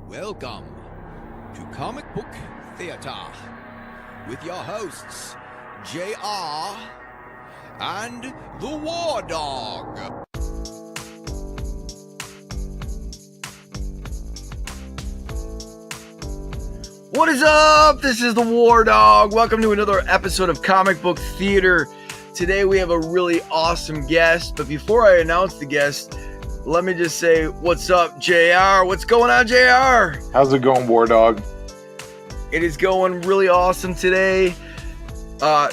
Welcome to Comic Book Theater with your hosts, JR and the War Dog. What is up? This is the War Dog. Welcome to another episode of Comic Book Theater. Today we have a really awesome guest, but before I announce the guest, let me just say, what's up, JR? What's going on, JR? How's it going, War Dog? It is going really awesome today.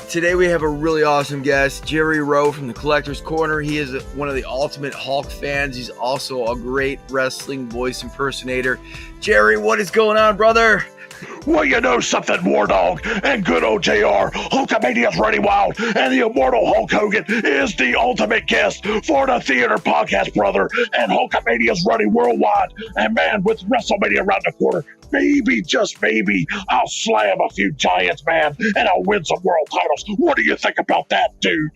Today we have a really awesome guest, Jerry Rowe from the Collector's Corner. He is one of the ultimate Hulk fans. He's also a great wrestling voice impersonator. Jerry, what is going on, brother? Well, you know something, War Dog, and good old JR, Hulkamania's Running Wild, and the Immortal Hulk Hogan is the ultimate guest for the theater podcast, brother, and Hulkamania's running worldwide. And man, with WrestleMania around the corner, maybe, just maybe, I'll slam a few giants, man, and I'll win some world titles. What do you think about that, dude?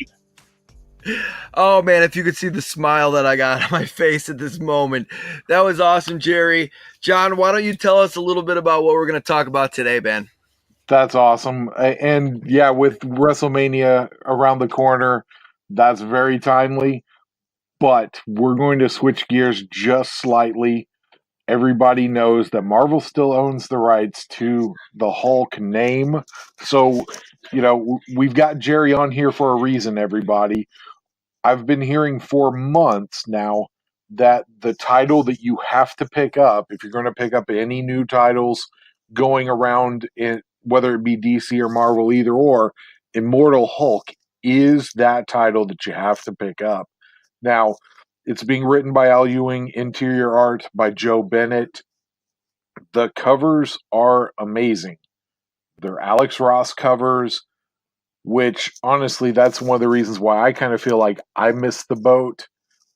Oh man, if you could see the smile that I got on my face at this moment. That was awesome, Jerry. John, why don't you tell us a little bit about what we're going to talk about today, Ben? That's awesome. And yeah, with WrestleMania around the corner, that's very timely. But we're going to switch gears just slightly. Everybody knows that Marvel still owns the rights to the Hulk name. So, you know, we've got Jerry on here for a reason, everybody. I've been hearing for months now that the title that you have to pick up, if you're going to pick up any new titles going around, whether it be DC or Marvel, either or, Immortal Hulk is that title that you have to pick up. Now, it's being written by Al Ewing, interior art by Joe Bennett. The covers are amazing. They're Alex Ross covers, which honestly, that's one of the reasons why I kind of feel like I missed the boat,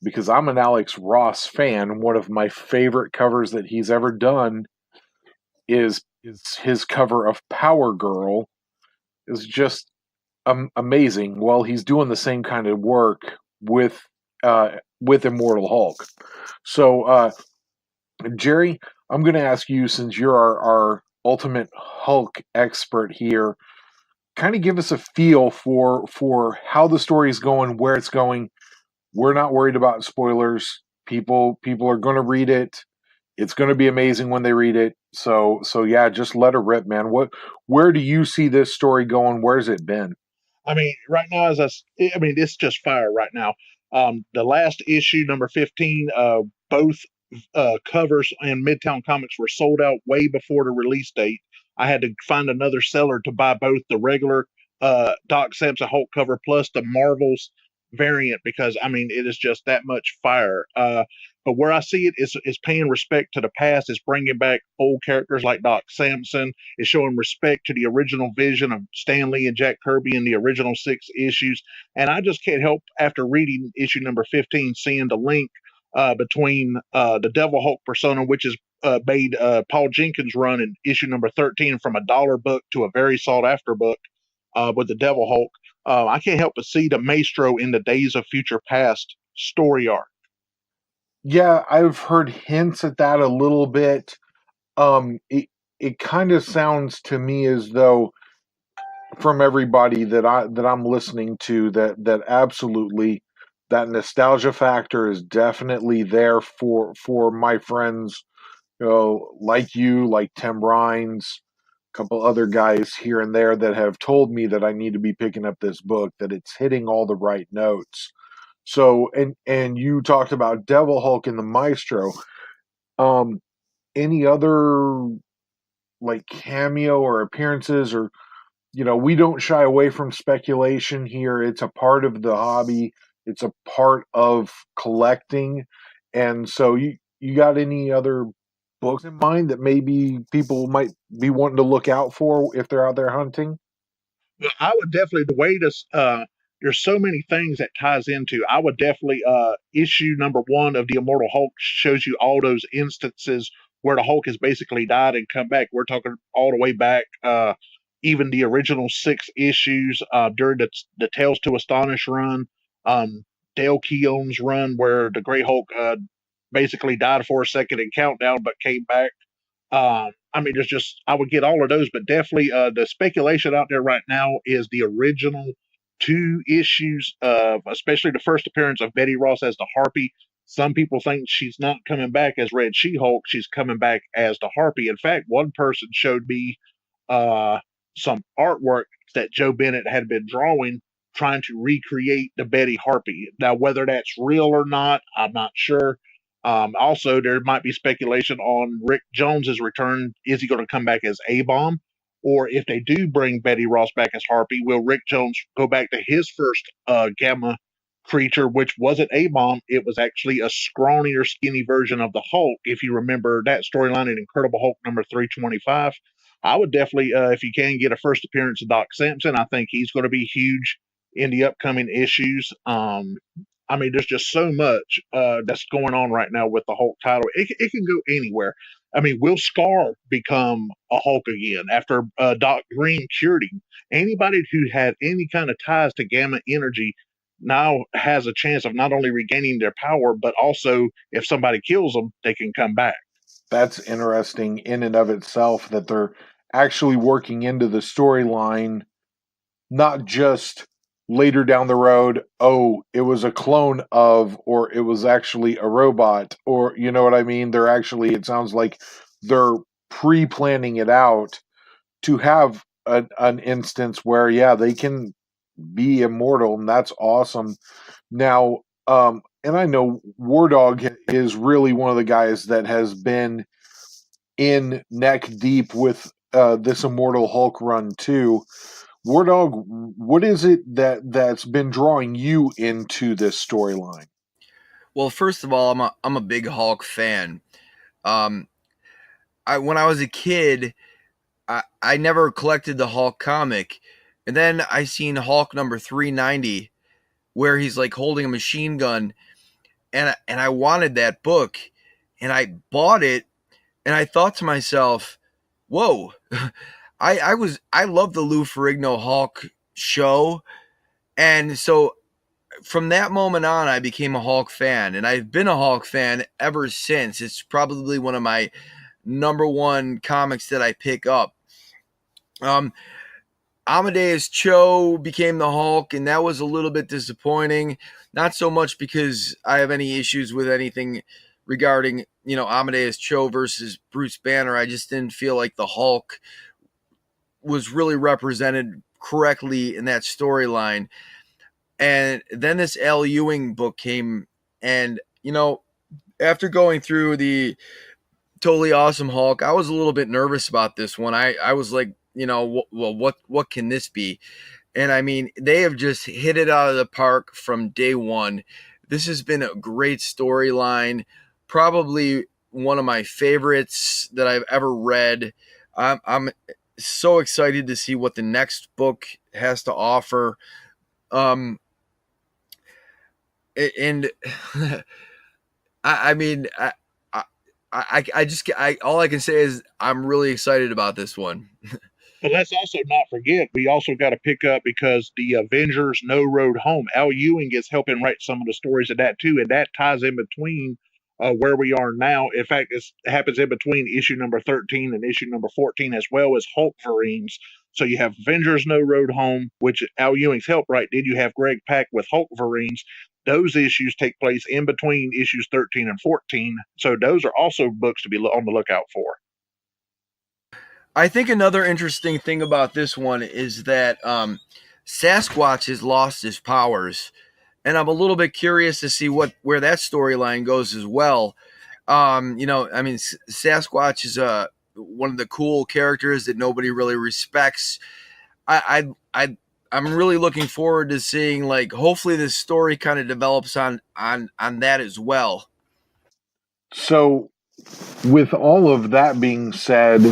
because I'm an Alex Ross fan. One of my favorite covers that he's ever done is his cover of Power Girl. Is just amazing. Well, he's doing the same kind of work with Immortal Hulk. So, Jerry, I'm going to ask you, since you're our ultimate Hulk expert here, kind of give us a feel for how the story is going, where it's going. We're not worried about spoilers. People are going to read it. It's going to be amazing when they read it. So yeah, just let her rip, man. Where do you see this story going? Where's it been? I mean, right now, it's just fire right now. The last issue, number 15, both covers in Midtown Comics were sold out way before the release date. I had to find another seller to buy both the regular Doc Samson Hulk cover plus the Marvel's variant, because I mean it is just that much fire. But where I see it is paying respect to the past. It's bringing back old characters like Doc Samson. It's showing respect to the original vision of Stan Lee and Jack Kirby in the original 6 issues. And I just can't help, after reading issue number 15, seeing the link between the Devil Hulk persona, which is made Paul Jenkins run in issue number 13 from a dollar book to a very sought after book with the Devil Hulk. I can't help but see the Maestro in the Days of Future Past story arc. Yeah, I've heard hints at that a little bit. It kind of sounds to me as though, from everybody that I'm listening to, that absolutely that nostalgia factor is definitely there for my friends, like you, like Tim Rines, a couple other guys here and there that have told me that I need to be picking up this book, that it's hitting all the right notes. So, and you talked about Devil Hulk and the Maestro. Any other like cameo or appearances, or we don't shy away from speculation here. It's a part of the hobby. It's a part of collecting. And so you got any other books in mind that maybe people might be wanting to look out for if they're out there hunting? Well, I would definitely, the way this there's so many things that ties into. I would definitely issue number 1 of the Immortal Hulk shows you all those instances where the Hulk has basically died and come back. We're talking all the way back, even the original 6 issues during the Tales to Astonish run, Dale Keown's run, where the Grey Hulk basically died for a second in Countdown but came back. I mean, there's just I would get all of those, but definitely the speculation out there right now is the original 2 issues of, especially the first appearance of Betty Ross as the Harpy. Some people think she's not coming back as Red She-Hulk; she's coming back as the Harpy. In fact, one person showed me uh, some artwork that Joe Bennett had been drawing, trying to recreate the Betty Harpy. Now, whether that's real or not, I'm not sure. Also, there might be speculation on Rick Jones's return. Is he going to come back as A-Bomb? Or if they do bring Betty Ross back as Harpy, will Rick Jones go back to his first Gamma creature, which wasn't A-Bomb? It was actually a scrawnier, skinny version of the Hulk. If you remember that storyline in Incredible Hulk number 325, I would definitely, if you can, get a first appearance of Doc Samson. I think he's going to be huge in the upcoming issues. I mean, there's just so much that's going on right now with the Hulk title. It can go anywhere. I mean, will Scar become a Hulk again after Doc Green cured him? Anybody who had any kind of ties to Gamma Energy now has a chance of not only regaining their power, but also if somebody kills them, they can come back. That's interesting in and of itself that they're actually working into the storyline, not just later down the road, oh, it was a clone of, or it was actually a robot, or you know what I mean? They're actually, it sounds like they're pre planning it out to have an instance where, yeah, they can be immortal, and that's awesome. Now, and I know War Dog is really one of the guys that has been in neck deep with this Immortal Hulk run too. War Dog, what is it that's been drawing you into this storyline? Well, first of all, I'm a big Hulk fan. Um, when I was a kid, I never collected the Hulk comic, and then I seen Hulk number 390, where he's like holding a machine gun, and I wanted that book, and I bought it, and I thought to myself, "Whoa, I love the Lou Ferrigno Hulk show," and so from that moment on, I became a Hulk fan, and I've been a Hulk fan ever since. It's probably one of my number one comics that I pick up. Um, Amadeus Cho became the Hulk, and that was a little bit disappointing. Not so much because I have any issues with anything regarding, Amadeus Cho versus Bruce Banner. I just didn't feel like the Hulk was really represented correctly in that storyline. And then this Al Ewing book came, and after going through the Totally Awesome Hulk, I was a little bit nervous about this one. I was like, well, what can this be? And I mean, they have just hit it out of the park from day one. This has been a great storyline, probably one of my favorites that I've ever read. I'm so excited to see what the next book has to offer. Um, and I mean, all I can say is I'm really excited about this one. But let's also not forget, we also got to pick up because the Avengers No Road Home. Al Ewing is helping write some of the stories of that too, and that ties in between where we are now. In fact, it happens in between issue number 13 and issue number 14, as well as Hulk Marines. So you have Avengers No Road Home, which Al Ewing's helped write. Then you have Greg Pak with Hulk Marines. Those issues take place in between issues 13 and 14. So those are also books to be on the lookout for. I think another interesting thing about this one is that Sasquatch has lost his powers, and I'm a little bit curious to see where that storyline goes as well. I mean, Sasquatch is one of the cool characters that nobody really respects. I'm really looking forward to seeing, like, hopefully this story kind of develops on that as well. So, with all of that being said,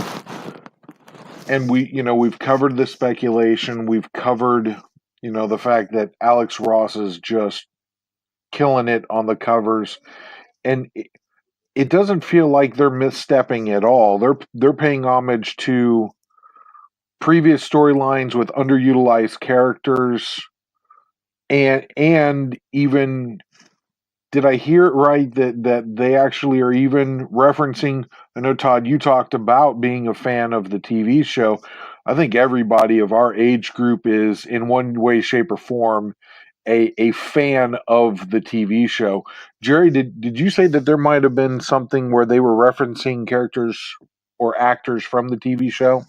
and we've covered the speculation, we've covered, the fact that Alex Ross is just killing it on the covers, and it doesn't feel like they're misstepping at all. They're paying homage to previous storylines with underutilized characters, and even did I hear it right that they actually are even referencing? I know, Todd, you talked about being a fan of the TV show. I think everybody of our age group is, in one way, shape, or form, a fan of the TV show. Jerry, did you say that there might have been something where they were referencing characters or actors from the TV show?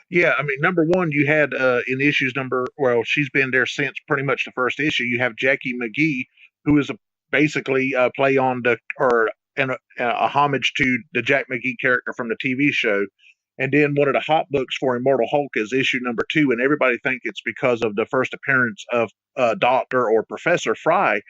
Yeah, I mean, number one, you had in issues well, she's been there since pretty much the first issue. You have Jackie McGee, who is basically a play on a homage to the Jack McGee character from the TV show. And then one of the hot books for Immortal Hulk is issue number 2, and everybody think it's because of the first appearance of Doctor or Professor Fry.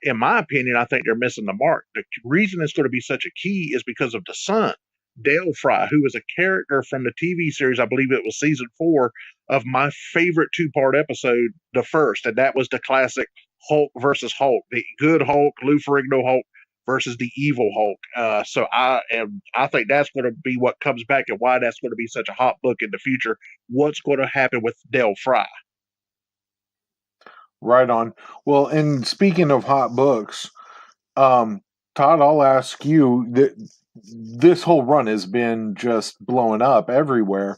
In my opinion, I think they're missing the mark. The reason it's going to be such a key is because of the son. Dale Fry, who was a character from the TV series, I believe it was season 4 of my favorite 2-part episode, the first, and that was the classic Hulk versus Hulk, the good Hulk, Lou Ferrigno Hulk versus the evil Hulk. So I think that's going to be what comes back and why that's going to be such a hot book in the future. What's going to happen with Dale Fry? Right on. Well, and speaking of hot books, Todd, I'll ask you that this whole run has been just blowing up everywhere.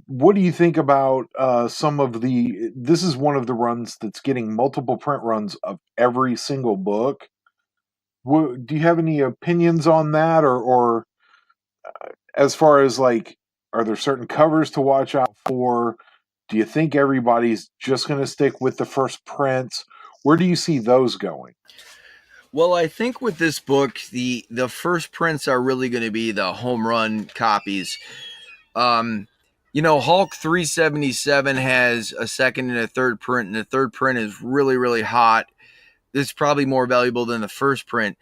What do you think about some of the? This is one of the runs that's getting multiple print runs of every single book. Do you have any opinions on that, or as far as like, are there certain covers to watch out for? Do you think everybody's just going to stick with the first prints? Where do you see those going? Well, I think with this book, the first prints are really going to be the home run copies. Hulk 377 has a second and a third print, and the third print is really, really hot. It's probably more valuable than the first print.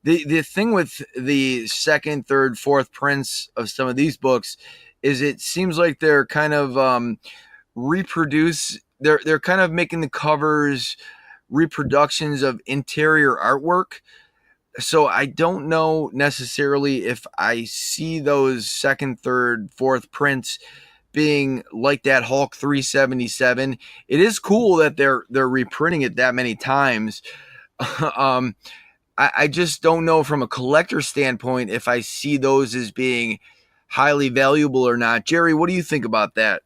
The thing with the second, third, fourth prints of some of these books is it seems like they're kind of they're kind of making the covers reproductions of interior artwork. So I don't know necessarily if I see those second, third, fourth prints being like that Hulk 377. It is cool that they're reprinting it that many times. I just don't know from a collector standpoint if I see those as being highly valuable or not. Jerry, what do you think about that?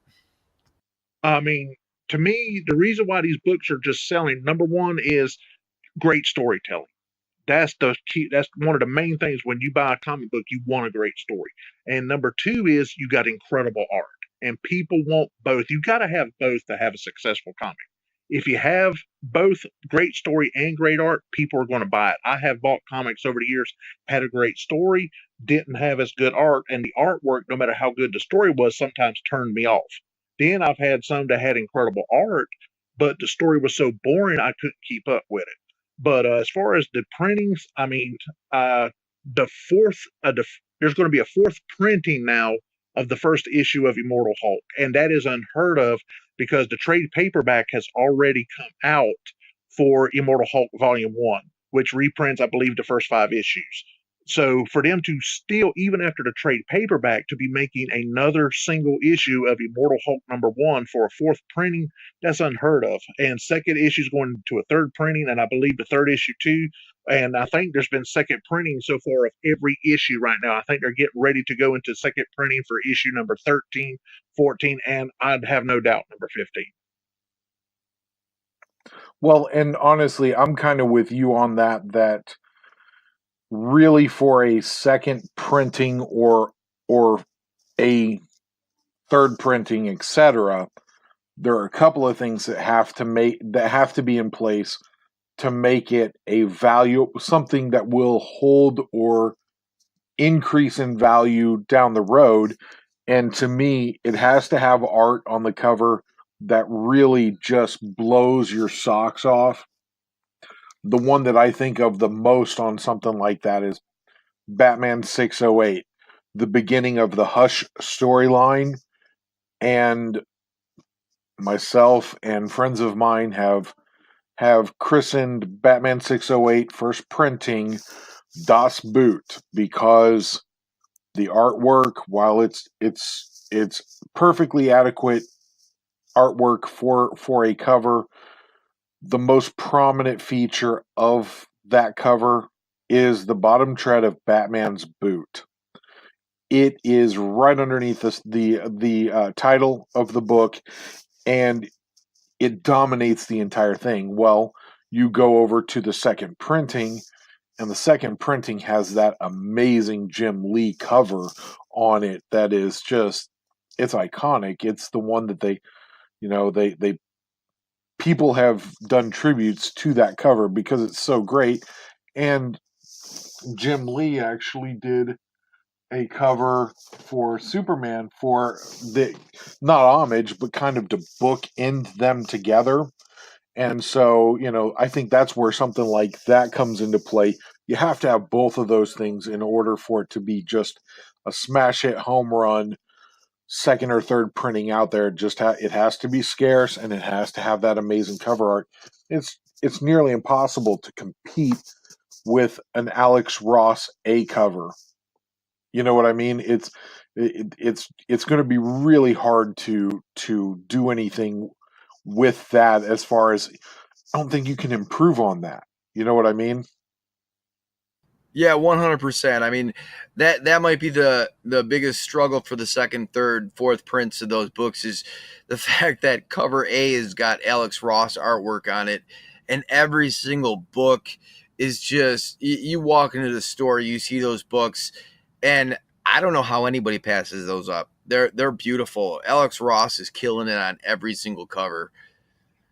I mean, to me, the reason why these books are just selling, number one, is great storytelling. That's the key. That's one of the main things when you buy a comic book, you want a great story. And number 2 is you got incredible art. And people want both. You got to have both to have a successful comic. If you have both great story and great art, people are going to buy it. I have bought comics over the years, had a great story, didn't have as good art, and the artwork, no matter how good the story was, sometimes turned me off. Then I've had some that had incredible art, but the story was so boring I couldn't keep up with it. But as far as the printings, I mean, the fourth, there's going to be a fourth printing now of the first issue of Immortal Hulk, and that is unheard of because the trade paperback has already come out for Immortal Hulk Volume 1, which reprints, I believe, the first 5 issues. So for them to still, even after the trade paperback, to be making another single issue of Immortal Hulk #1 for a fourth printing, that's unheard of. And second issue is going to a third printing, and I believe the third issue too. And I think there's been second printing so far of every issue right now. I think they're getting ready to go into second printing for issue number 13, 14, and I'd have no doubt number 15. Well, and honestly, I'm kind of with you on that really for a second printing or a third printing, etc., there are a couple of things that have to be in place to make it a value, something that will hold or increase in value down the road. And to me, it has to have art on the cover that really just blows your socks off. The one that I think of the most on something like that is Batman 608, the beginning of the Hush storyline. And myself and friends of mine have christened Batman 608 first printing Das Boot because the artwork, while it's perfectly adequate artwork for a cover, the most prominent feature of that cover is the bottom tread of Batman's boot. It is right underneath the title of the book, and it dominates the entire thing. Well, you go over to the second printing, and the second printing has that amazing Jim Lee cover on it that is just, it's iconic. It's the one that they people have done tributes to that cover because it's so great. And Jim Lee actually did a cover for Superman for the, not homage, but kind of to bookend them together. And so, I think that's where something like that comes into play. You have to have both of those things in order for it to be just a smash hit home run, second or third printing out there. It has to be scarce, and it has to have that amazing cover art. It's nearly impossible to compete with an Alex Ross A cover. You know what I mean? It's going to be really hard to do anything with that, as far as, I don't think you can improve on that. You know what I mean? Yeah, 100%. I mean, that might be the biggest struggle for the second, third, fourth prints of those books is the fact that cover A has got Alex Ross artwork on it, and every single book is just you walk into the store, you see those books, and I don't know how anybody passes those up. They're beautiful. Alex Ross is killing it on every single cover.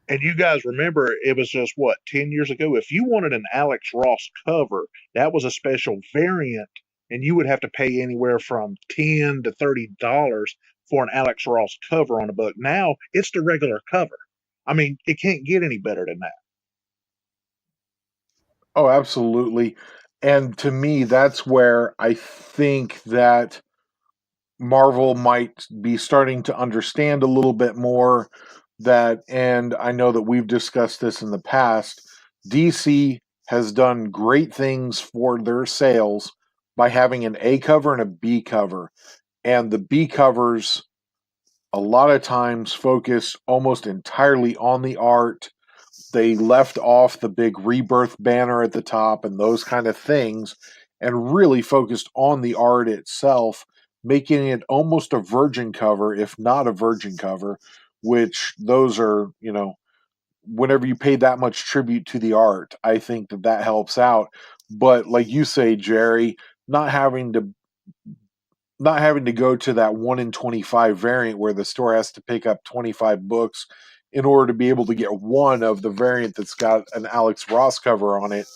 And you guys remember it was just what, 10 years ago? If you wanted an Alex Ross cover, that was a special variant, and you would have to pay anywhere from $10 to $30 for an Alex Ross cover on a book. Now it's the regular cover. I mean, it can't get any better than that. Oh, absolutely. And to me, that's where I think that Marvel might be starting to understand a little bit more that, and I know that we've discussed this in the past, DC has done great things for their sales by having an A cover and a B cover. And the B covers a lot of times focus almost entirely on the art. They left off the big rebirth banner at the top and those kind of things, and really focused on the art itself, making it almost a virgin cover, if not a virgin cover, which those are, whenever you pay that much tribute to the art, I think that helps out. But like you say, Jerry, not having to not having to go to that 1 in 25 variant where the store has to pick up 25 books in order to be able to get one of the variant that's got an Alex Ross cover on it.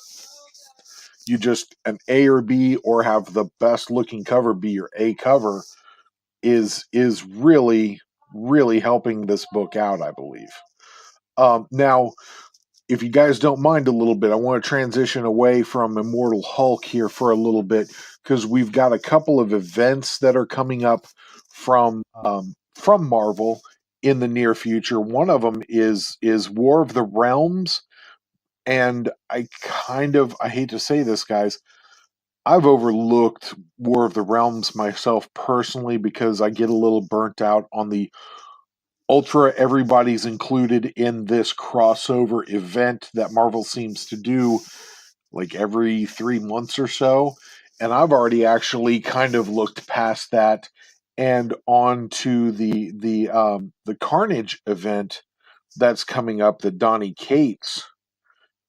You just an A or B, or have the best looking cover be your A cover, is really really helping this book out, I believe. Now, if you guys don't mind a little bit, I want to transition away from Immortal Hulk here for a little bit, because we've got a couple of events that are coming up from Marvel in the near future. One of them is War of the Realms, and I hate to say this, guys, I've overlooked War of the Realms myself personally because I get a little burnt out on the ultra everybody's included in this crossover event that Marvel seems to do like every 3 months or so. And I've already actually kind of looked past that and on to the Carnage event that's coming up that Donny Cates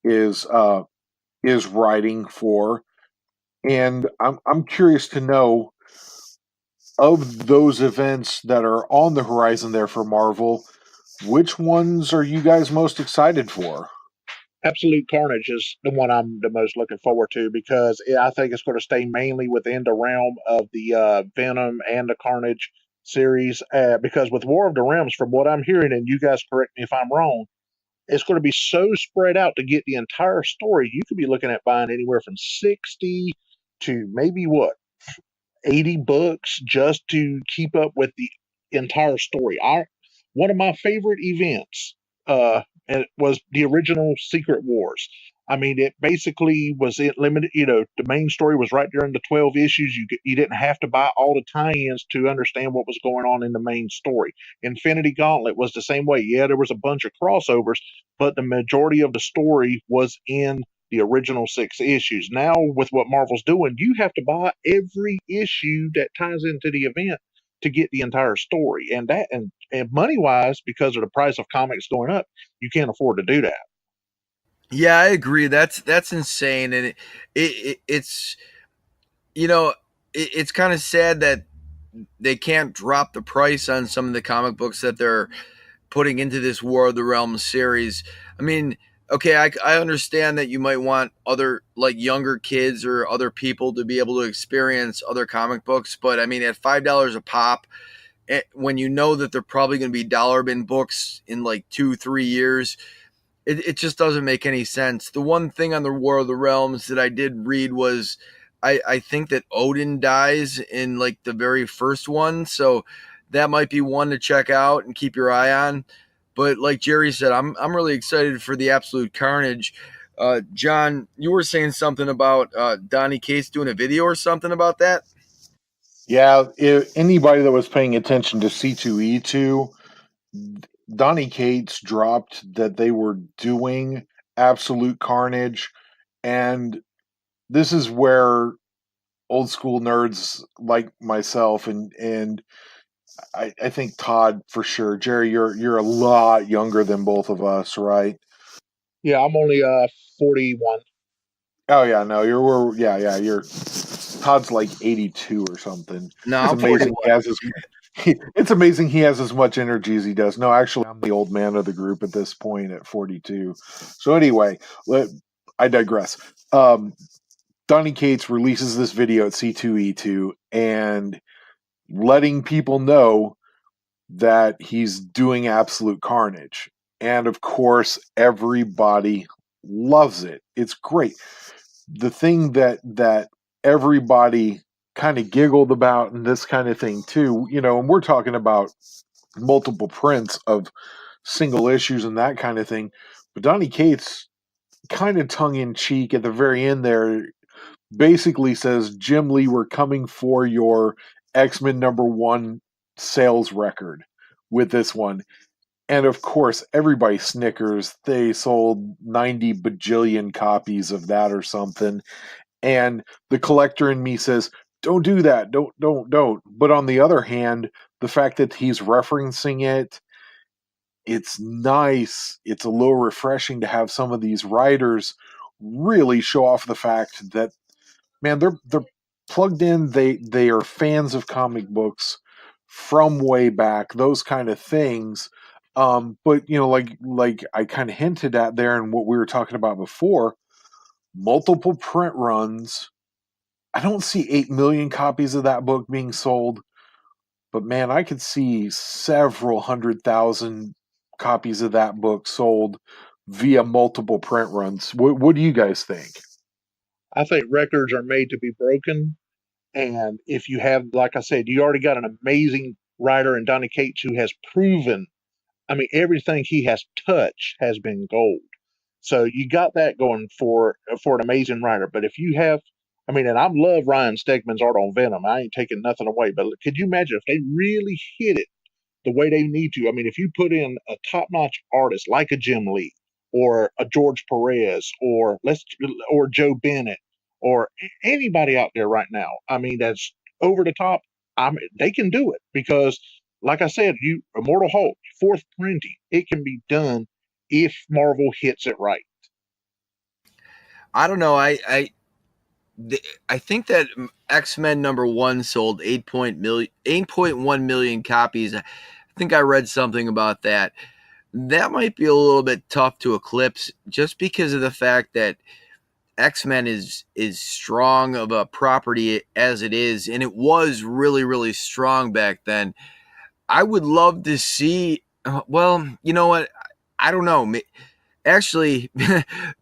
is writing for. And I'm curious to know, of those events that are on the horizon there for Marvel, which ones are you guys most excited for? Absolute Carnage is the one I'm the most looking forward to because I think it's going to stay mainly within the realm of the Venom and the Carnage series. Because with War of the Realms, from what I'm hearing, and you guys correct me if I'm wrong, it's going to be so spread out to get the entire story. You could be looking at buying anywhere from 60 to maybe what, 80 books just to keep up with the entire story. One of my favorite events and it was the original Secret Wars. I mean, it basically was limited. The main story was right there in the 12 issues. You didn't have to buy all the tie-ins to understand what was going on in the main story. Infinity Gauntlet was the same way. Yeah, there was a bunch of crossovers, but the majority of the story was in the original 6 issues. Now, with what Marvel's doing, you have to buy every issue that ties into the event to get the entire story. And money wise, because of the price of comics going up, you can't afford to do that. Yeah, I agree. That's insane, and it's it's kind of sad that they can't drop the price on some of the comic books that they're putting into this War of the Realms series. I mean, okay, I understand that you might want other, like, younger kids or other people to be able to experience other comic books, but I mean, at $5 a pop, when you know that they're probably going to be dollar bin books in like 2-3 years, it just doesn't make any sense. The one thing on the War of the Realms that I did read was I think that Odin dies in like the very first one, so that might be one to check out and keep your eye on. But like Jerry said, I'm really excited for the Absolute Carnage. John, you were saying something about Donnie Cates doing a video or something about that. Yeah, if anybody that was paying attention to C2E2, Donnie Cates dropped that they were doing Absolute Carnage, and this is where old school nerds like myself and I think Todd for sure. Jerry, you're a lot younger than both of us, right? Yeah, I'm only 41. Oh yeah, no, you're Todd's like 82 or something. No, It's I'm amazing 41. he has it's amazing he has as much energy as he does. No, actually I'm the old man of the group at this point at 42. So anyway, I digress. Donny Cates releases this video at C2E2 and letting people know that he's doing Absolute Carnage. And of course, everybody loves it. It's great. The thing that everybody kind of giggled about and this kind of thing too, and we're talking about multiple prints of single issues and that kind of thing. But Donny Cates, kind of tongue in cheek at the very end there, basically says, Jim Lee, we're coming for your X-Men #1 sales record with this one. And of course, everybody snickers. They sold 90 bajillion copies of that or something. And the collector in me says, don't do that. Don't. But on the other hand, the fact that he's referencing it, it's nice. It's a little refreshing to have some of these writers really show off the fact that, man, they're plugged in. They are fans of comic books from way back, those kind of things. But like I kind of hinted at there and what we were talking about before, multiple print runs. I don't see 8 million copies of that book being sold, but man, I could see several 100,000 copies of that book sold via multiple print runs. What do you guys think? I think records are made to be broken. And if you have, like I said, you already got an amazing writer in Donny Cates who has proven, I mean, everything he has touched has been gold. So you got that going for an amazing writer. But if you have, I mean, and I love Ryan Stegman's art on Venom. I ain't taking nothing away. But could you imagine if they really hit it the way they need to? I mean, if you put in a top-notch artist like a Jim Lee or a George Perez or Joe Bennett or anybody out there right now, I mean, that's over the top. They can do it because, like I said, Immortal Hulk, fourth printing, it can be done if Marvel hits it right. I don't know. I think that X-Men #1 sold 8.1 million copies. I think I read something about that. That might be a little bit tough to eclipse just because of the fact that X-Men is strong of a property as it is, and it was really, really strong back then. I would love to see, well, you know what? I don't know. Actually,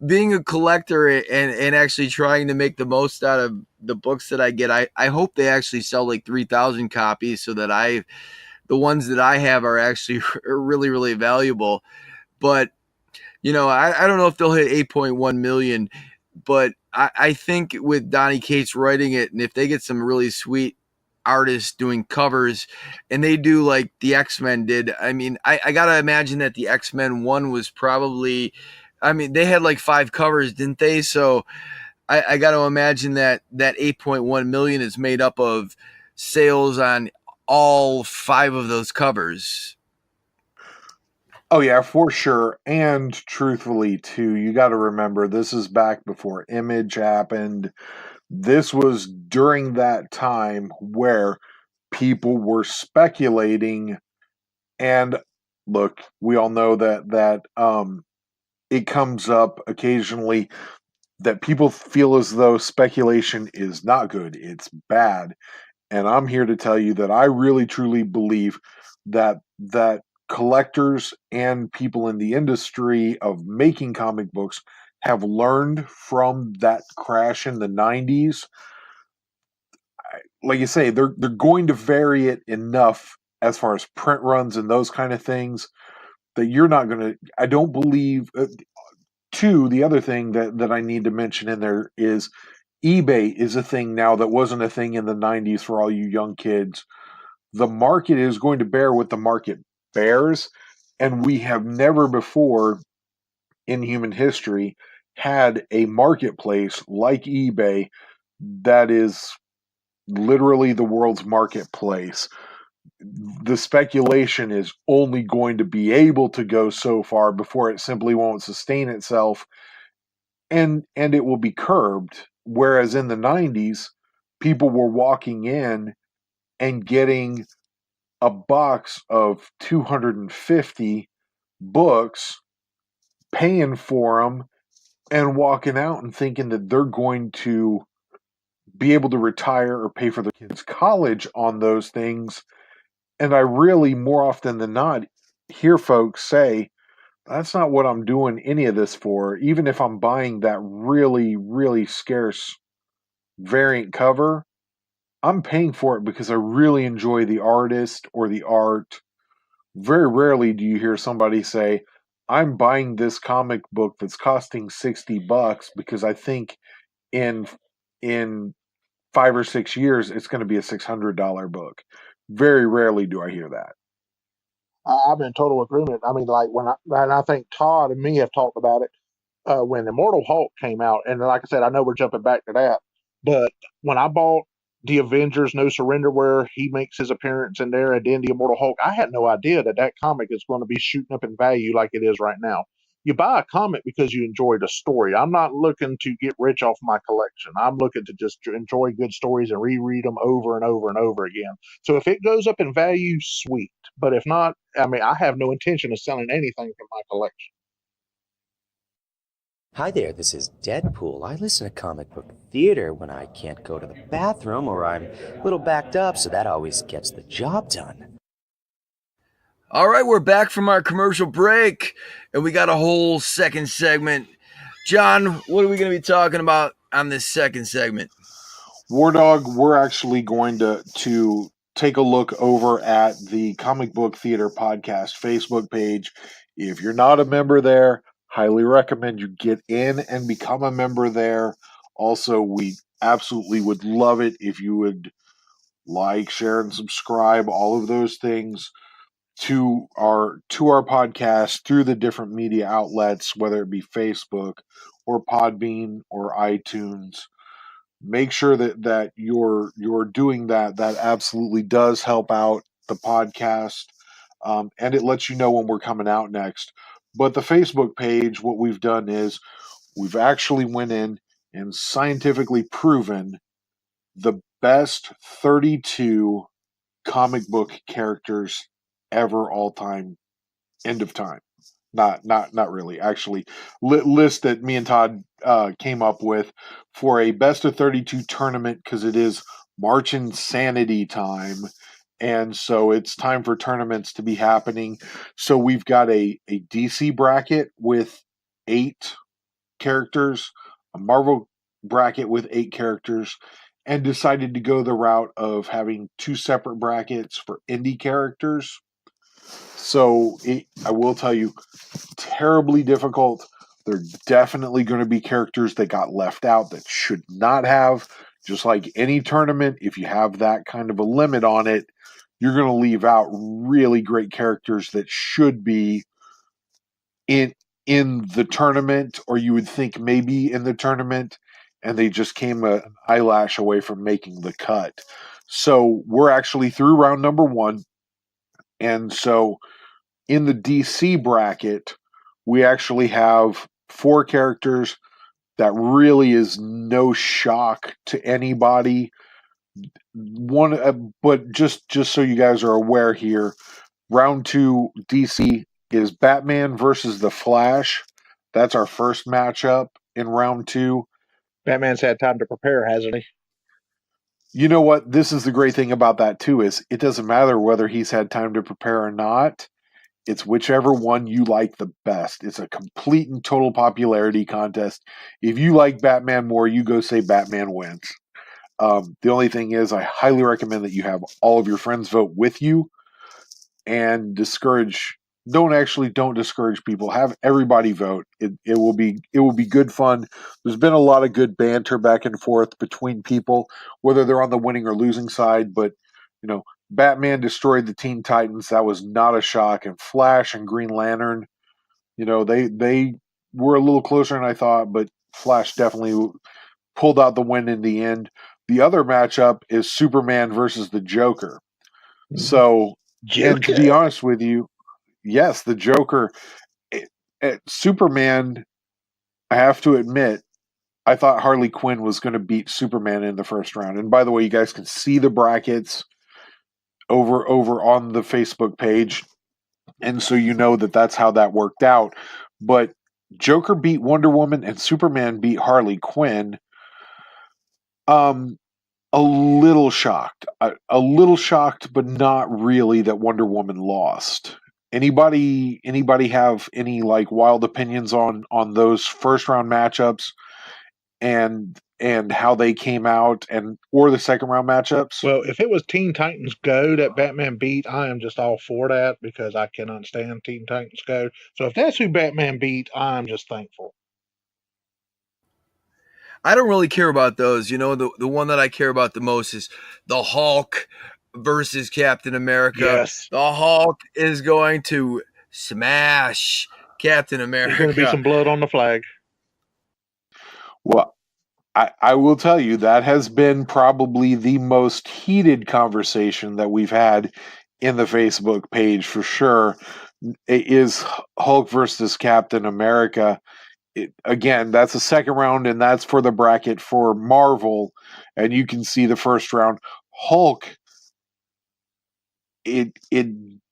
being a collector and actually trying to make the most out of the books that I get, I hope they actually sell like 3,000 copies so that the ones that I have are actually really, really valuable. But I don't know if they'll hit 8.1 million, but I think with Donny Cates writing it, and if they get some really sweet artists doing covers, and they do like the X-Men did, I mean, I gotta imagine that the X-Men one was probably, I mean, they had like 5 covers, didn't they? So I got to imagine that 8.1 million is made up of sales on all 5 of those covers. Oh yeah, for sure. And truthfully too, you got to remember this is back before Image happened. This was during that time where people were speculating, and look, we all know that it comes up occasionally that people feel as though speculation is not good, it's bad. And I'm here to tell you that I really truly believe that collectors and people in the industry of making comic books have learned from that crash in the 90s. Like you say, they're going to vary it enough as far as print runs and those kind of things that you're not going to, I don't believe. Two, the other thing that I need to mention in there is eBay is a thing now that wasn't a thing in the 90s for all you young kids. The market is going to bear what the market bears, and we have never before in human history had a marketplace like eBay that is literally the world's marketplace. The speculation is only going to be able to go so far before it simply won't sustain itself, and it will be curbed. Whereas in the 90s, people were walking in and getting a box of 250 books, paying for them, and walking out and thinking that they're going to be able to retire or pay for their kids' college on those things. And I really, more often than not, hear folks say, that's not what I'm doing any of this for. Even if I'm buying that really, really scarce variant cover, I'm paying for it because I really enjoy the artist or the art. Very rarely do you hear somebody say, I'm buying this comic book that's costing $60 because I think in in 5 or 6 years it's going to be a $600 book. Very rarely do I hear that. I'm in total agreement. I mean, like and I think Todd and me have talked about it when Immortal Hulk came out, and like I said, I know we're jumping back to that, but when I bought the Avengers No Surrender, where he makes his appearance in there, and then the Immortal Hulk, I had no idea that comic is going to be shooting up in value like it is right now. You buy a comic because you enjoy the story. I'm not looking to get rich off my collection. I'm looking to just enjoy good stories and reread them over and over and over again. So if it goes up in value, sweet. But if not, I mean, I have no intention of selling anything from my collection. Hi there, this is Deadpool. I listen to comic book theater when I can't go to the bathroom or I'm a little backed up, so that always gets the job done. All right, we're back from our commercial break, and we got a whole second segment. John, what are we going to be talking about on this second segment? War Dog, we're actually going to take a look over at the Comic Book Theater Podcast Facebook page. If you're not a member there, highly recommend you get in and become a member there. Also, we absolutely would love it if you would like, share, and subscribe, all of those things to our podcast through the different media outlets, whether it be Facebook or Podbean or iTunes. Make sure that you're doing that. That absolutely does help out the podcast, and it lets you know when we're coming out next. But the Facebook page, what we've done is we've actually went in and scientifically proven the best 32 comic book characters ever, all time, end of time. Not really. Actually, list that me and Todd came up with for a best of 32 tournament, because it is March Insanity time, and so it's time for tournaments to be happening. So we've got a DC bracket with 8 characters, a Marvel bracket with 8 characters, and decided to go the route of having 2 separate brackets for indie characters. So I will tell you, terribly difficult. There are definitely going to be characters that got left out that should not have. Just like any tournament, if you have that kind of a limit on it, you're going to leave out really great characters that should be in the tournament, or you would think maybe in the tournament, and they just came an eyelash away from making the cut. So we're actually through round number 1, and so in the DC bracket, we actually have 4 characters that really is no shock to anybody. But just so you guys are aware here, round 2 DC is Batman versus the Flash. That's our first matchup in round 2. Batman's had time to prepare, hasn't he? You know what? This is the great thing about that too, is it doesn't matter whether he's had time to prepare or not. It's whichever one you like the best. It's a complete and total popularity contest. If you like Batman more, you go say Batman wins. The only thing is, I highly recommend that you have all of your friends vote with you, and don't discourage people. Have everybody vote. It will be good fun. There's been a lot of good banter back and forth between people, whether they're on the winning or losing side. But Batman destroyed the Teen Titans. That was not a shock. And Flash and Green Lantern, they were a little closer than I thought, but Flash definitely pulled out the win in the end. The other matchup is Superman versus the Joker. So, and to be honest with you, yes, the Joker. Superman, I have to admit, I thought Harley Quinn was going to beat Superman in the first round. And by the way, you guys can see the brackets over on the Facebook page, and so you know that's how that worked out. But Joker beat Wonder Woman and Superman beat Harley Quinn. A little shocked, but not really that Wonder Woman lost. Anybody have any like wild opinions on those first round matchups and how they came out, and or the second round matchups? Well, if it was Teen Titans Go that Batman beat, I am just all for that because I cannot stand Teen Titans Go. So if that's who Batman beat, I'm just thankful. I don't really care about those. The one that I care about the most is the Hulk versus Captain America. Yes. The Hulk is going to smash Captain America. There's going to be some blood on the flag. Well, I will tell you, that has been probably the most heated conversation that we've had in the Facebook page for sure. It is Hulk versus Captain America. Again, that's the second round, and that's for the bracket for Marvel. And you can see the first round. Hulk, it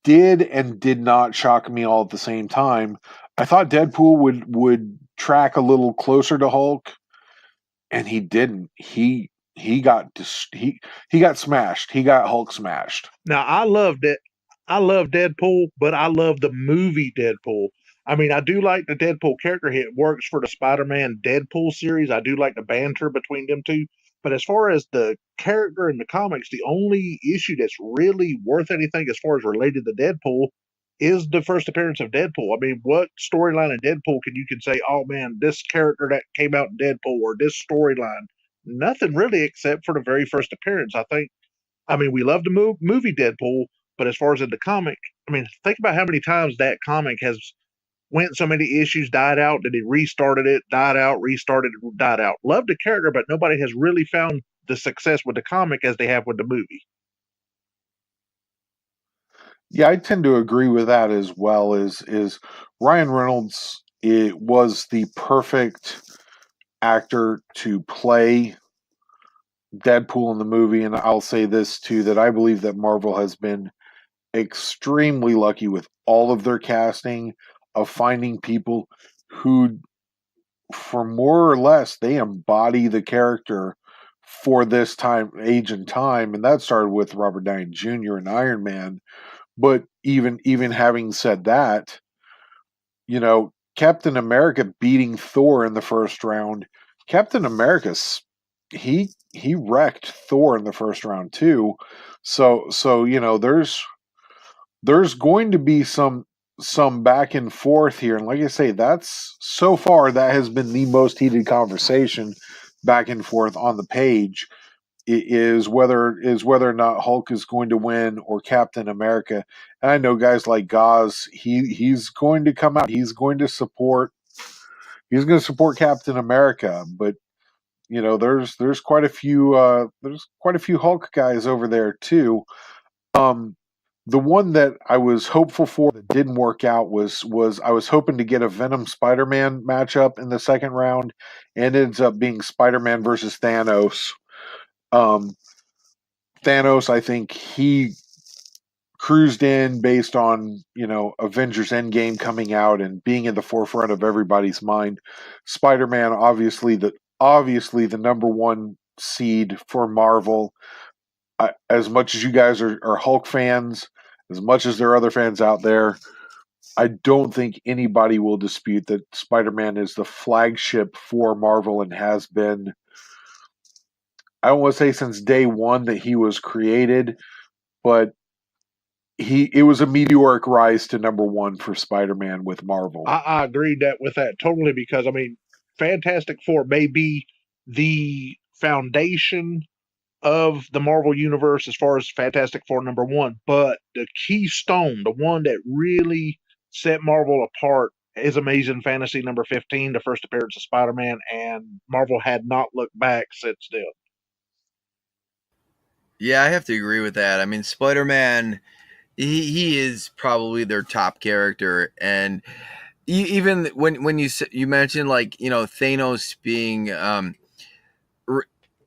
did and did not shock me all at the same time. I thought Deadpool would track a little closer to Hulk, and he didn't. He got smashed. He got Hulk smashed. Now I loved it. I love Deadpool, but I love the movie Deadpool. I mean, I do like the Deadpool character. It works for the Spider-Man Deadpool series. I do like the banter between them two. But as far as the character in the comics, the only issue that's really worth anything as far as related to Deadpool is the first appearance of Deadpool. I mean, what storyline in Deadpool can say, oh man, this character that came out in Deadpool or this storyline? Nothing really, except for the very first appearance. I mean, we love the movie Deadpool, but as far as in the comic, I mean, think about how many times that comic has went so many issues, died out, then he restarted it, died out, restarted it, died out. Love the character, but nobody has really found the success with the comic as they have with the movie. Yeah, I tend to agree with that as well. Is Ryan Reynolds? It was the perfect actor to play Deadpool in the movie, and I'll say this too, that I believe that Marvel has been extremely lucky with all of their casting of finding people who, for more or less, they embody the character for this age and time, and that started with Robert Downey Jr. and Iron Man. But even having said that, Captain America beating Thor in the first round, Captain America's he wrecked Thor in the first round too. So there's there's going to be some back and forth here, and like I say, that's so far that has been the most heated conversation back and forth on the page is whether or not Hulk is going to win or Captain America. And I know guys like Gauze, he's going to come out, he's going to support Captain America, but you know, there's quite a few Hulk guys over there too. Um, the one that I was hopeful for that didn't work out was I was hoping to get a Venom Spider-Man matchup in the second round, and it ends up being Spider-Man versus Thanos. Um, Thanos, I think he cruised in based on, you know, Avengers Endgame coming out and being in the forefront of everybody's mind. Spider-Man, obviously the number one seed for Marvel. As much as you guys are Hulk fans, as much as there are other fans out there, I don't think anybody will dispute that Spider-Man is the flagship for Marvel and has been. I don't want to say since day one that he was created, but it was a meteoric rise to number one for Spider-Man with Marvel. I agree with that totally, because I mean, Fantastic Four may be the foundation of the Marvel universe as far as Fantastic Four number one, but the keystone, the one that really set Marvel apart, is Amazing Fantasy number 15, the first appearance of Spider-Man, and Marvel had not looked back since then. Yeah, I have to agree with that. I mean, Spider-Man, he is probably their top character, and even when you mentioned, like, you know, Thanos being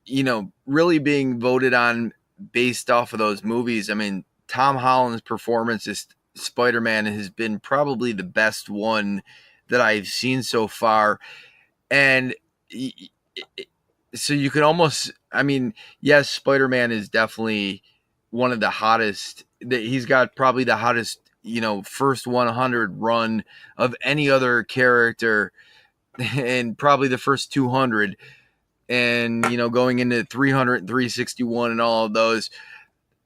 you know, really being voted on based off of those movies. I mean, Tom Holland's performance as Spider-Man has been probably the best one that I've seen so far, and so you can almost, I mean, yes, Spider-Man is definitely one of the hottest. He's got probably the hottest, you know, first 100 run of any other character, and probably the first 200, and, you know, going into 300, 361 and all of those.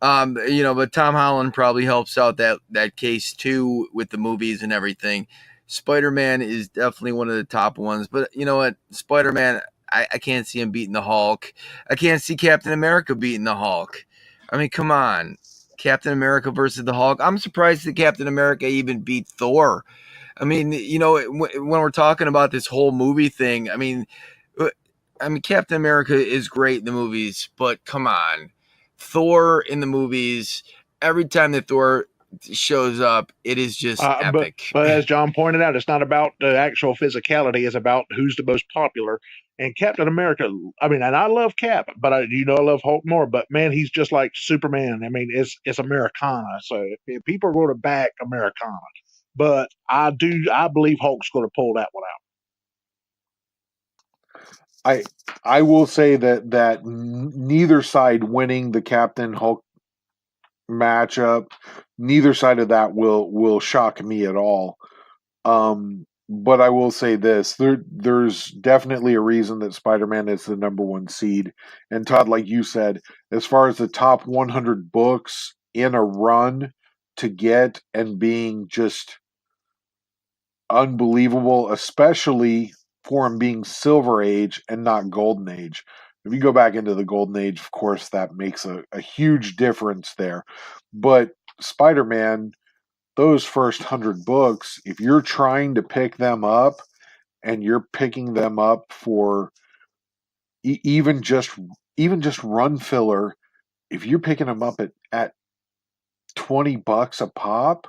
You know, but Tom Holland probably helps out that case too with the movies and everything. Spider-Man is definitely one of the top ones, but you know what? Spider-Man, I can't see him beating the Hulk. I can't see Captain America beating the Hulk. I mean, come on. Captain America versus the Hulk. I'm surprised that Captain America even beat Thor. I mean, you know, when we're talking about this whole movie thing, I mean, Captain America is great in the movies, but come on. Thor in the movies, every time that Thor shows up, it is just epic. But as John pointed out, it's not about the actual physicality; it's about who's the most popular. And Captain America, I mean, and I love Cap, but I love Hulk more. But man, he's just like Superman. I mean, it's Americana, so if people are going to back Americana. But I believe Hulk's going to pull that one out. I will say that neither side winning the Captain Hulk matchup, neither side of that will shock me at all. But I will say this: there's definitely a reason that Spider-Man is the number one seed. And Todd, like you said, as far as the top 100 books in a run to get and being just unbelievable, especially for him being Silver Age and not Golden Age. If you go back into the Golden Age, of course, that makes a huge difference there. But Spider-Man, those first 100 books, if you're trying to pick them up and you're picking them up for even just run filler, if you're picking them up at $20 a pop,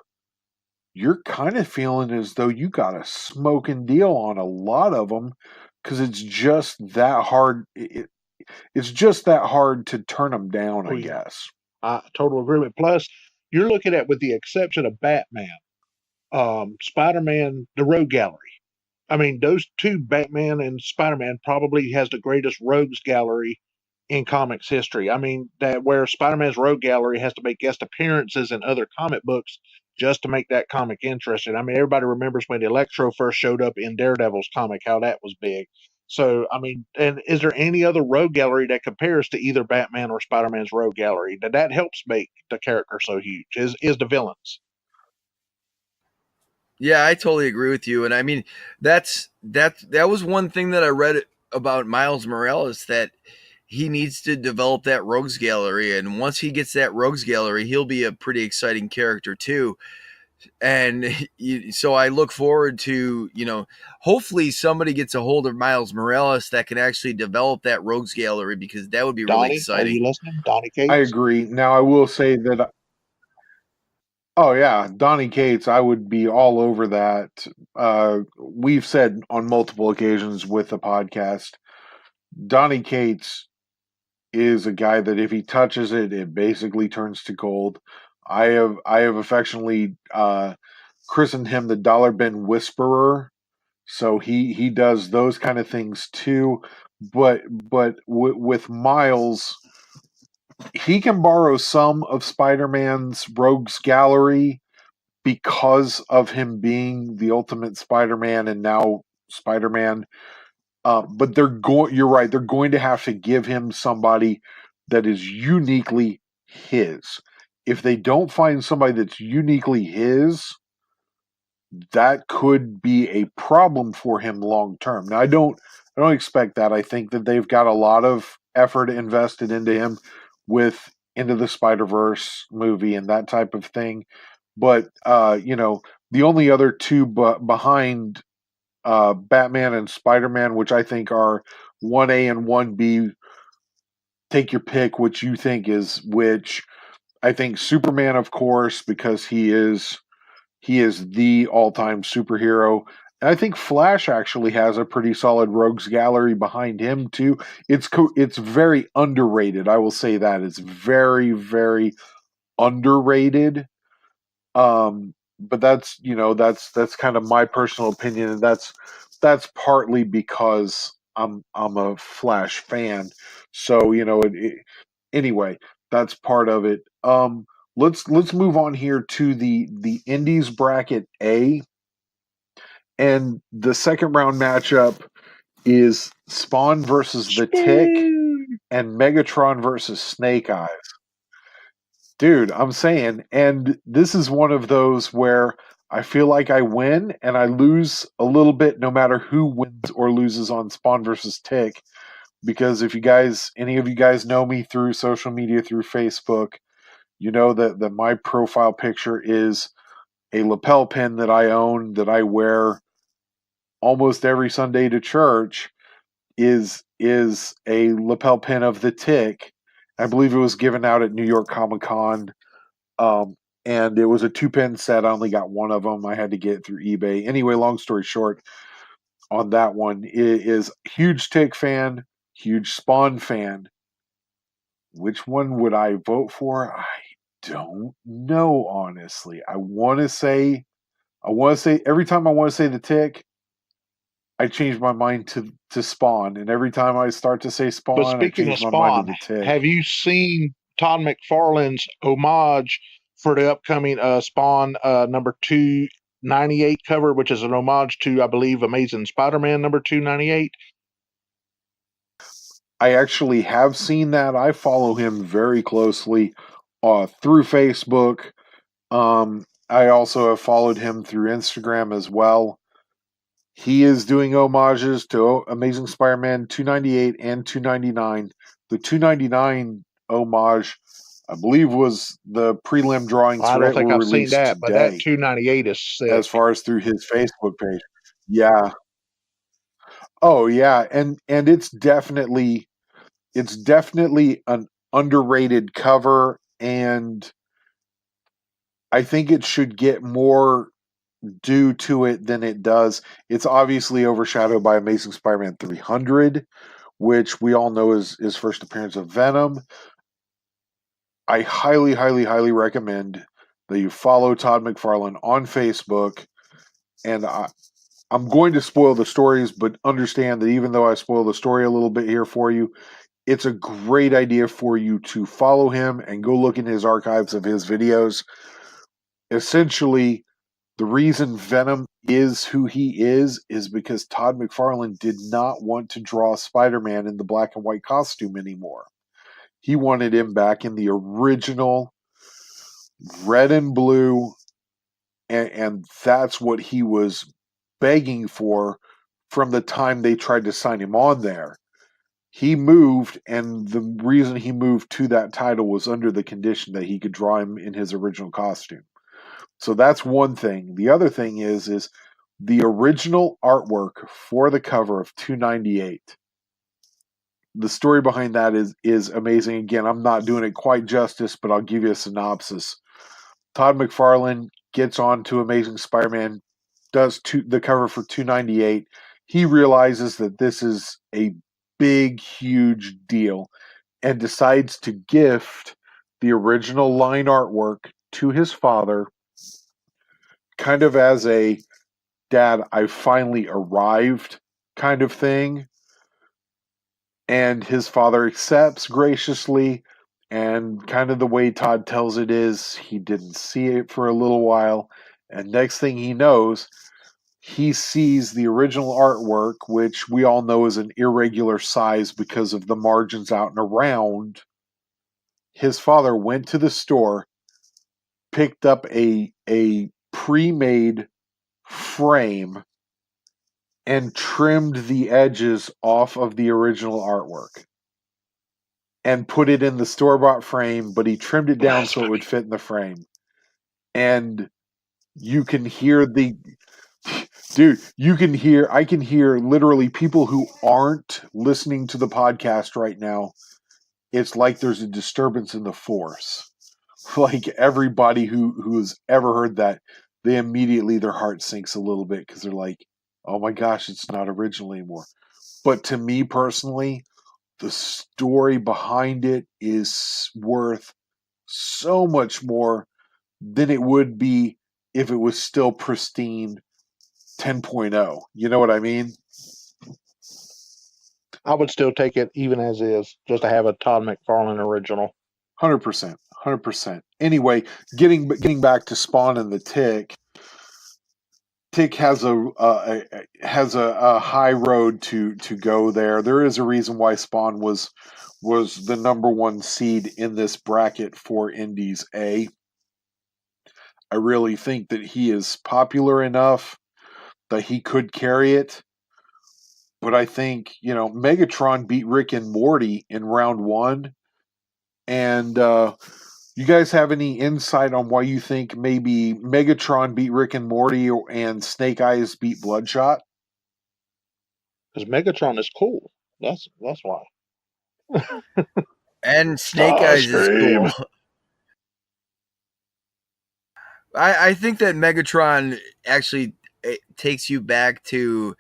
you're kind of feeling as though you got a smoking deal on a lot of them, because it's just that hard. It's just that hard to turn them down, I guess. I totally agree with. Plus, you're looking at, with the exception of Batman, Spider-Man, the Rogue Gallery. I mean, those two, Batman and Spider-Man, probably has the greatest rogues gallery in comics history. I mean, that where Spider-Man's rogue gallery has to make guest appearances in other comic books just to make that comic interesting. I mean, everybody remembers when Electro first showed up in Daredevil's comic, how that was big. So, I mean, and is there any other rogue gallery that compares to either Batman or Spider-Man's rogue gallery? That helps make the character so huge. Is the villains. Yeah, I totally agree with you. And I mean, that was one thing that I read about Miles Morales, that he needs to develop that rogues gallery, and once he gets that rogues gallery, he'll be a pretty exciting character too. And so I look forward to, hopefully somebody gets a hold of Miles Morales that can actually develop that rogues gallery, because that would be really Donnie, are exciting. you listening? Donnie I Cates? agree. Now, I will say that, oh, yeah, Donnie Cates, I would be all over that. We've said on multiple occasions with the podcast, Donnie Cates is a guy that if he touches it, it basically turns to gold. I have affectionately christened him the Dollar Bin Whisperer. So he does those kind of things too. But with Miles, he can borrow some of Spider-Man's rogues gallery because of him being the ultimate Spider-Man and now Spider-Man. But you're right. They're going to have to give him somebody that is uniquely his. If they don't find somebody that's uniquely his, that could be a problem for him long term. Now, I don't expect that. I think that they've got a lot of effort invested into him with Into the Spider-Verse movie and that type of thing. But the only other two behind Batman and Spider-Man, which I think are 1A and 1B, take your pick which you think is which. I think Superman, of course, because he is the all-time superhero. And I think Flash actually has a pretty solid rogues gallery behind him too. It's very underrated. I will say that it's very, very underrated. But that's kind of my personal opinion, and that's partly because I'm a Flash fan. So anyway, that's part of it. Let's move on here to the Indies bracket A, and the second round matchup is Spawn versus the Tick and Megatron versus Snake Eyes. Dude, I'm saying, and this is one of those where I feel like I win and I lose a little bit no matter who wins or loses on Spawn versus Tick. Because if any of you guys know me through social media, through Facebook, you know that my profile picture is a lapel pin that I own, that I wear almost every Sunday to church, is a lapel pin of the Tick. I believe it was given out at New York Comic Con. And it was a 2-pin set. I only got one of them. I had to get it through eBay. Anyway, long story short, on that one is huge Tick fan, huge Spawn fan. Which one would I vote for? I don't know, honestly. I want to say every time I want to say the Tick, I change my mind to Spawn, and every time I start to say But Spawn, I speaking of change my mind to Spawn, the Tick. have you seen Todd McFarlane's homage for the upcoming Spawn number 298 cover, which is an homage to, I believe, Amazing Spider-Man number 298? I actually have seen that. I follow him very closely through Facebook. I also have followed him through Instagram as well. He is doing homages to Amazing Spider-Man 298 and 299. The 299 homage, I believe, was the prelim drawings I for don't it think were I've seen released that, but that today, 298 is sick. as far as through his Facebook page. Yeah. Oh yeah, and it's definitely an underrated cover, and I think it should get more due to it than it does. It's obviously overshadowed by Amazing Spider-Man 300, which we all know is his first appearance of Venom. I highly, highly, highly recommend that you follow Todd McFarlane on Facebook. And I'm going to spoil the stories, but understand that even though I spoil the story a little bit here for you, it's a great idea for you to follow him and go look in his archives of his videos. Essentially, the reason Venom is who he is because Todd McFarlane did not want to draw Spider-Man in the black and white costume anymore. He wanted him back in the original red and blue and that's what he was begging for from the time they tried to sign him on there. He moved, and the reason he moved to that title was under the condition that he could draw him in his original costume. So that's one thing. The other thing is the original artwork for the cover of 298. The story behind that is amazing. Again, I'm not doing it quite justice, but I'll give you a synopsis. Todd McFarlane gets on to Amazing Spider-Man, does the cover for 298. He realizes that this is a big, huge deal and decides to gift the original line artwork to his father, kind of as a "Dad, I finally arrived" kind of thing. And his father accepts graciously. And kind of the way Todd tells it is, he didn't see it for a little while. And next thing he knows, he sees the original artwork, which we all know is an irregular size because of the margins out and around. His father went to the store, picked up a pre-made frame, and trimmed the edges off of the original artwork and put it in the store-bought frame, but he trimmed it down so it would fit in the frame. And you can hear I can hear literally people who aren't listening to the podcast right now. It's like there's a disturbance in the force. Like everybody who's ever heard that, they immediately, their heart sinks a little bit because they're like, oh my gosh, it's not original anymore. But to me personally, the story behind it is worth so much more than it would be if it was still pristine 10.0. You know what I mean? I would still take it even as is, just to have a Todd McFarlane original. 100%. 100%. Anyway, getting back to Spawn and the Tick. Tick has a high road to go there. There is a reason why Spawn was the number one seed in this bracket for Indies A. I really think that he is popular enough that he could carry it. But I think, Megatron beat Rick and Morty in round one. And you guys have any insight on why you think maybe Megatron beat Rick and Morty and Snake Eyes beat Bloodshot? Because Megatron is cool. That's why. And Snake Eyes is cool. I think that Megatron actually takes you back to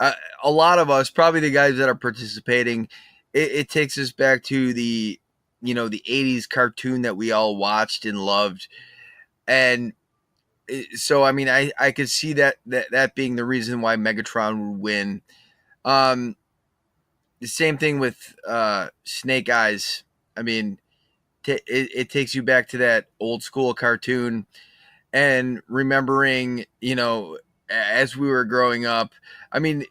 a lot of us, probably the guys that are participating. It takes us back to the 80s cartoon that we all watched and loved. And so, I mean, I could see that being the reason why Megatron would win. The same thing with Snake Eyes. I mean, it takes you back to that old school cartoon and remembering, as we were growing up. I mean,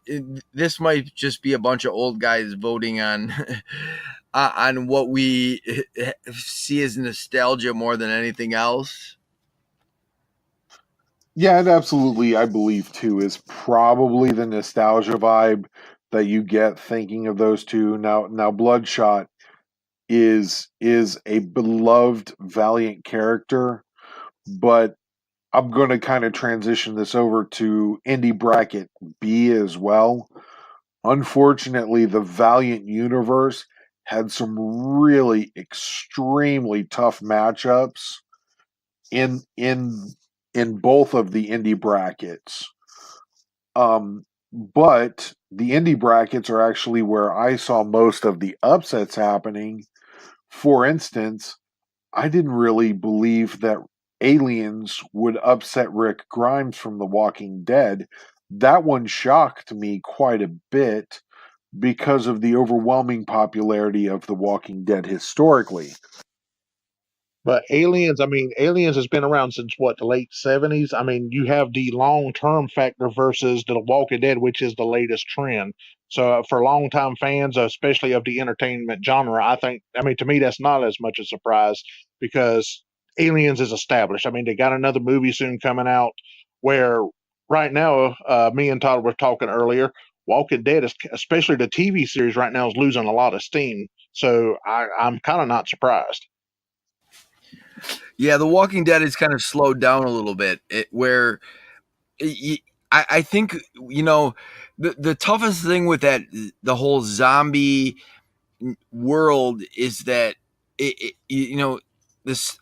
this might just be a bunch of old guys voting on on what we see as nostalgia more than anything else. Yeah, and absolutely, I believe too, is probably the nostalgia vibe that you get thinking of those two. Now Bloodshot is a beloved Valiant character, but I'm going to kind of transition this over to Indie Bracket B as well. Unfortunately, the Valiant universe had some really extremely tough matchups in both of the indie brackets. But the indie brackets are actually where I saw most of the upsets happening. For instance, I didn't really believe that Aliens would upset Rick Grimes from The Walking Dead. That one shocked me quite a bit because of the overwhelming popularity of The Walking Dead historically. But Aliens has been around since what, the late 70s? I mean, you have the long-term factor versus The Walking Dead, which is the latest trend. So for longtime fans, especially of the entertainment genre, to me, that's not as much a surprise because Aliens is established. I mean, they got another movie soon coming out where right now, me and Todd were talking earlier. Walking Dead, is, especially the TV series right now, is losing a lot of steam. So I'm kind of not surprised. Yeah, The Walking Dead has kind of slowed down a little bit. I think the toughest thing with the whole zombie world is that this.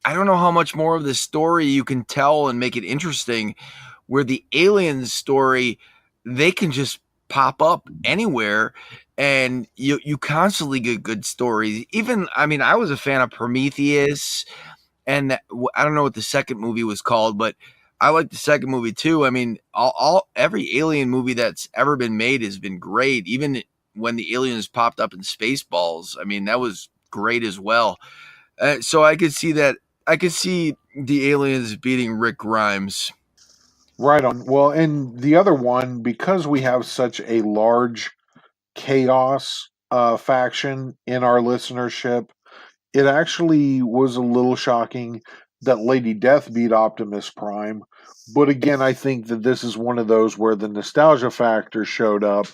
I don't know how much more of the story you can tell and make it interesting. Where the aliens story, they can just pop up anywhere, and you constantly get good stories. Even I mean, I was a fan of Prometheus, and I don't know what the second movie was called, but I like the second movie too. I mean, every alien movie that's ever been made has been great. Even when the aliens popped up in Spaceballs, I mean, that was great as well. So I could see that. I could see the aliens beating Rick Grimes. Right on. Well, and the other one, because we have such a large chaos faction in our listenership, it actually was a little shocking that Lady Death beat Optimus Prime. But again, I think that this is one of those where the nostalgia factor showed up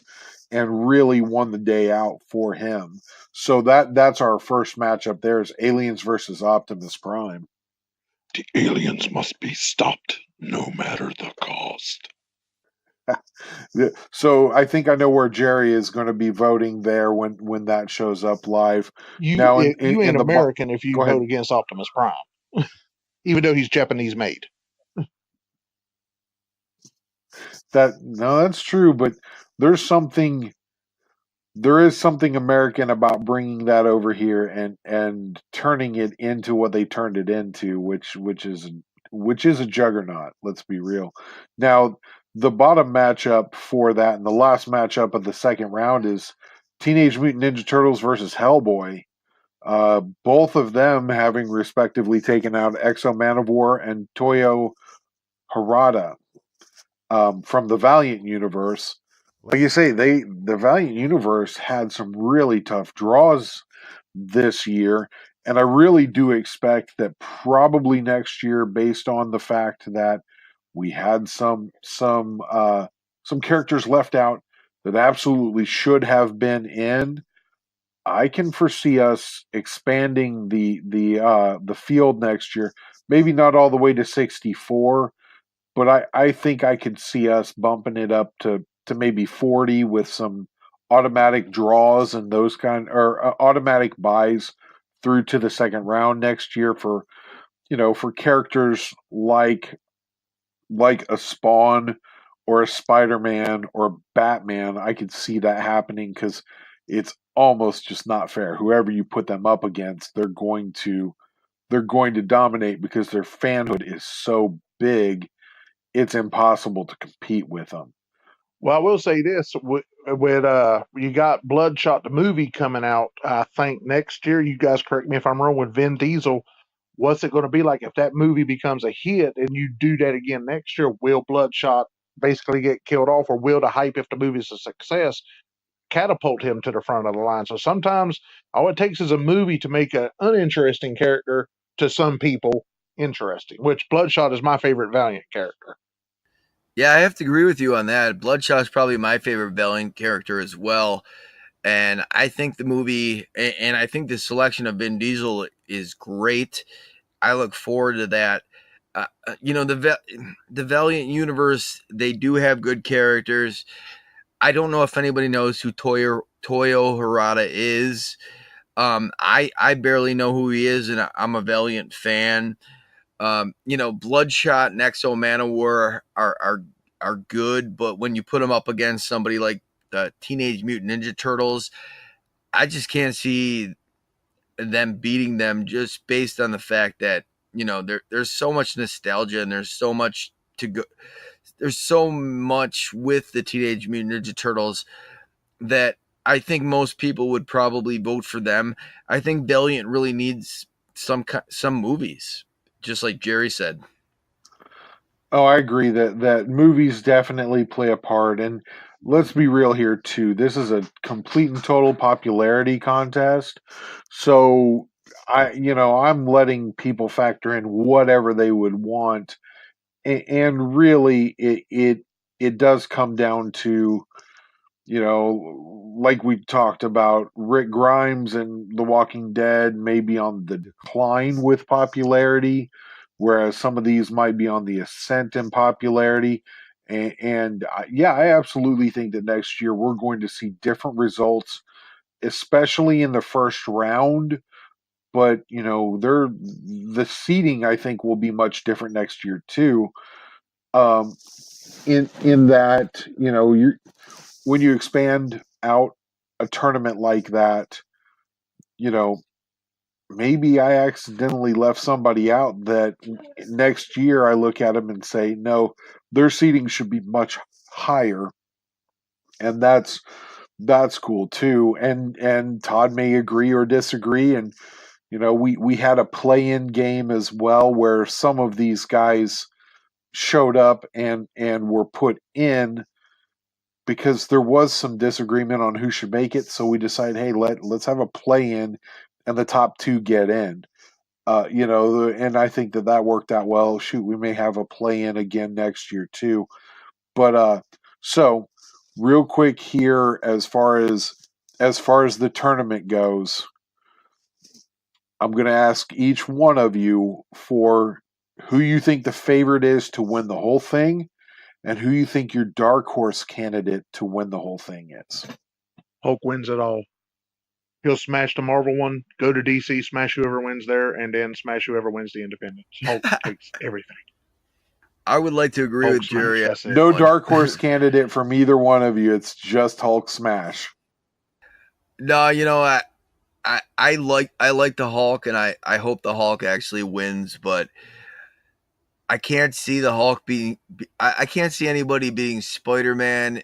and really won the day out for him. So that's our first matchup there is Aliens versus Optimus Prime. The aliens must be stopped, no matter the cost. So I think I know where Jerry is going to be voting there when that shows up live. You Now you ain't in the American if you go ahead. vote against Optimus Prime, even though he's Japanese made. That's true, but there's something there is something American about bringing that over here and turning it into what they turned it into, which is a juggernaut. Let's be real. Now, the bottom matchup for that and the last matchup of the second round is Teenage Mutant Ninja Turtles versus Hellboy. Both of them having respectively taken out Exo Manowar and Toyo Harada from the Valiant universe. Like you say, the Valiant universe had some really tough draws this year, and I really do expect that probably next year, based on the fact that we had some characters left out that absolutely should have been in. I can foresee us expanding the field next year. Maybe not all the way to 64, but I think I could see us bumping it up to maybe 40 with some automatic draws and those kind or automatic buys through to the second round next year for for characters like a Spawn or a Spider-Man or Batman. I could see that happening because it's almost just not fair. Whoever you put them up against, they're going to dominate because their fanhood is so big. It's impossible to compete with them. Well, I will say this: with you got Bloodshot the movie coming out, I think next year. You guys correct me if I'm wrong. With Vin Diesel, what's it going to be like if that movie becomes a hit and you do that again next year? Will Bloodshot basically get killed off, or will the hype, if the movie's a success, catapult him to the front of the line? So sometimes all it takes is a movie to make an uninteresting character to some people interesting. Which Bloodshot is my favorite Valiant character. Yeah, I have to agree with you on that. Bloodshot's probably my favorite Valiant character as well. And I think the movie, and I think the selection of Vin Diesel is great. I look forward to that. The Valiant universe, they do have good characters. I don't know if anybody knows who Toyo Harada is. I barely know who he is, and I'm a Valiant fan. Bloodshot and Exo Manowar are good, but when you put them up against somebody like the Teenage Mutant Ninja Turtles, I just can't see them beating them just based on the fact that there's so much nostalgia and there's so much to go. There's so much with the Teenage Mutant Ninja Turtles that I think most people would probably vote for them. I think Valiant really needs some movies, just like Jerry said. Oh, I agree that movies definitely play a part, and let's be real here too. This is a complete and total popularity contest, so I'm letting people factor in whatever they would want, and really, it does come down to, like we talked about, Rick Grimes and The Walking Dead may be on the decline with popularity, whereas some of these might be on the ascent in popularity. Yeah, I absolutely think that next year we're going to see different results, especially in the first round. But the seeding, I think, will be much different next year too. Um, in that, you're when you expand out a tournament like that, you know, maybe I accidentally left somebody out that next year I look at them and say, no, their seating should be much higher, and that's cool too. And Todd may agree or disagree, and we had a play-in game as well where some of these guys showed up and were put in because there was some disagreement on who should make it. So we decided, hey, let's have a play in, and the top two get in. And I think that worked out well. Shoot, we may have a play in again next year too. But so real quick here, as far as the tournament goes, I'm going to ask each one of you for who you think the favorite is to win the whole thing, and who you think your dark horse candidate to win the whole thing is. Hulk wins it all. He'll smash the Marvel one, go to DC, smash whoever wins there, and then smash whoever wins the Independence. Hulk takes everything. I would like to agree Hulk with Jerry. smash, that's it. No dark horse candidate from either one of you. It's just Hulk smash. No, I like the Hulk, and I hope the Hulk actually wins, but I can't see the Hulk I can't see anybody beating Spider-Man.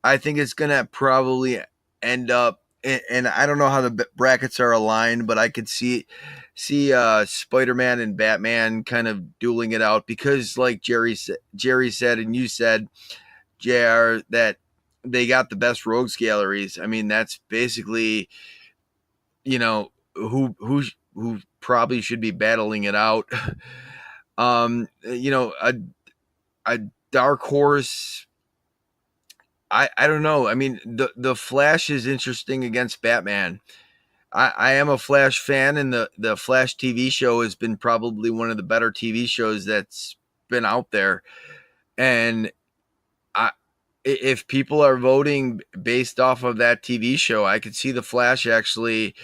I think it's gonna probably end up, and I don't know how the brackets are aligned, but I could see Spider-Man and Batman kind of dueling it out, because like Jerry said, and you said, JR, that they got the best rogues galleries. I mean, that's basically, who probably should be battling it out. A dark horse, I don't know. I mean, the Flash is interesting against Batman. I am a Flash fan, and the Flash TV show has been probably one of the better TV shows that's been out there. And if people are voting based off of that TV show, I could see the Flash actually,